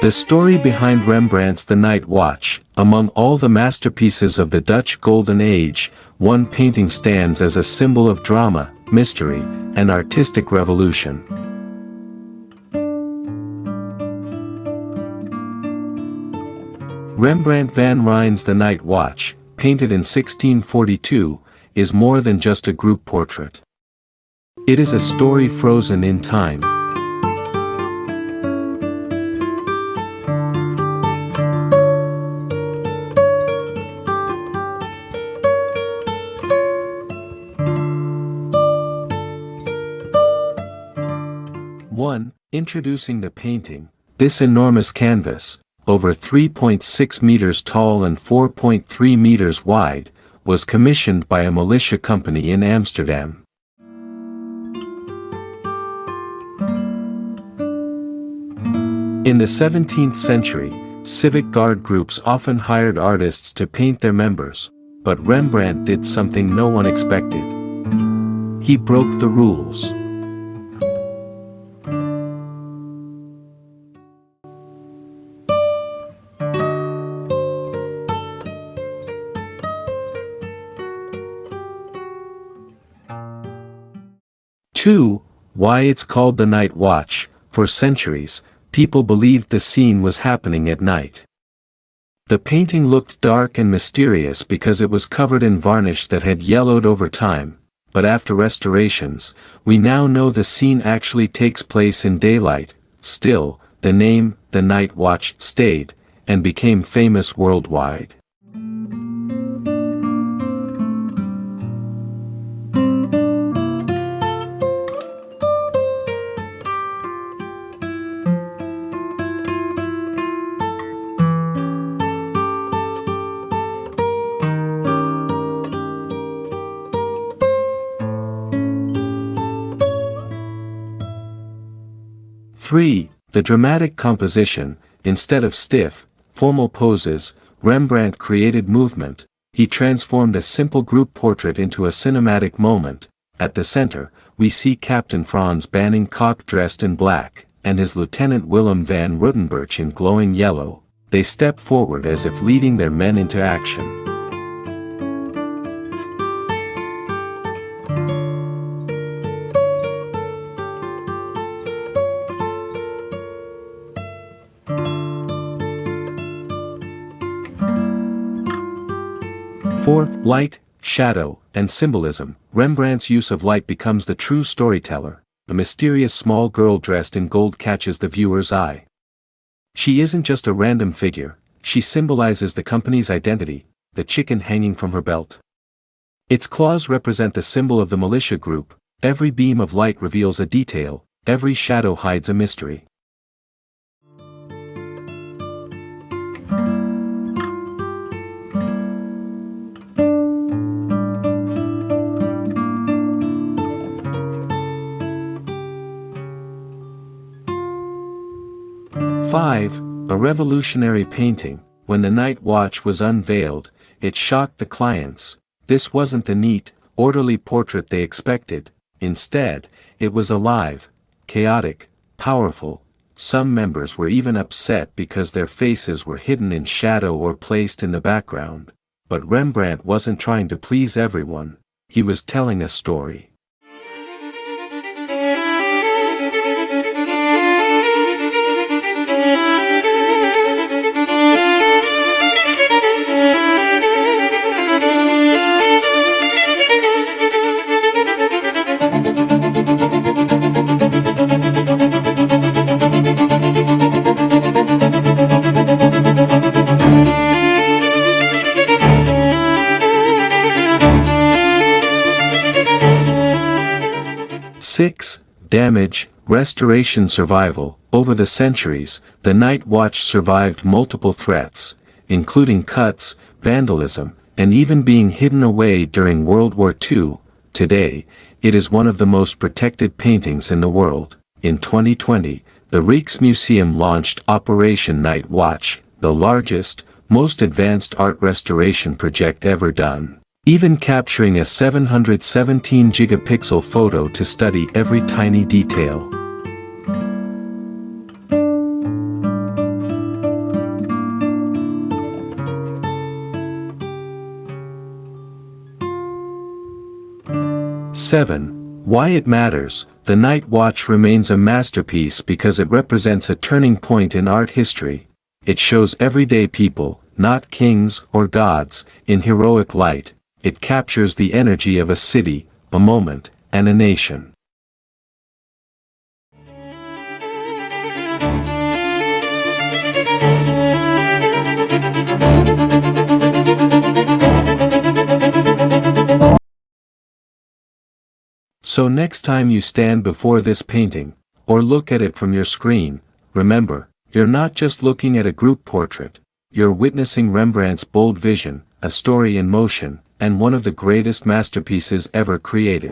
The story behind Rembrandt's The Night Watch. Among all the masterpieces of the Dutch Golden Age, one painting stands as a symbol of drama, mystery, and artistic revolution. Rembrandt van Rijn's The Night Watch, painted in 1642, is more than just a group portrait. It is a story frozen in time. Introducing the painting. This enormous canvas, over 3.6 meters tall and 4.3 meters wide, was commissioned by a militia company in Amsterdam. In the 17th century, civic guard groups often hired artists to paint their members, but Rembrandt did something no one expected. He broke the rules. Why it's called the Night Watch. For centuries, people believed the scene was happening at night. The painting looked dark and mysterious because it was covered in varnish that had yellowed over time, but after restorations, we now know the scene actually takes place in daylight. Still, the name, The Night Watch, stayed, and became famous worldwide. The dramatic composition. Instead of stiff, formal poses, Rembrandt created movement. He transformed a simple group portrait into a cinematic moment. At the center, we see Captain Frans Banning-Kock dressed in black, and his lieutenant Willem van Ruttenberch in glowing yellow. They step forward as if leading their men into action. Light, shadow, and symbolism. Rembrandt's use of light becomes the true storyteller. A mysterious small girl dressed in gold catches the viewer's eye. She isn't just a random figure, she symbolizes the company's identity, the chicken hanging from her belt. Its claws represent the symbol of the militia group. Every beam of light reveals a detail, every shadow hides a mystery. A revolutionary painting. When the Night Watch was unveiled, it shocked the clients. This wasn't the neat, orderly portrait they expected. Instead, it was alive, chaotic, powerful. Some members were even upset because their faces were hidden in shadow or placed in the background. But Rembrandt wasn't trying to please everyone. He was telling a story. Damage, restoration, survival. Over the centuries, the Night Watch survived multiple threats, including cuts, vandalism, and even being hidden away during World War II. Today, it is one of the most protected paintings in the world. In 2020, the Rijksmuseum launched Operation Night Watch, the largest, most advanced art restoration project ever done, even capturing a 717 gigapixel photo to study every tiny detail. 7. Why it matters. The Night Watch remains a masterpiece because it represents a turning point in art history. It shows everyday people, not kings or gods, in heroic light. It captures the energy of a city, a moment, and a nation. So next time you stand before this painting, or look at it from your screen, remember, you're not just looking at a group portrait, you're witnessing Rembrandt's bold vision, a story in motion, and one of the greatest masterpieces ever created.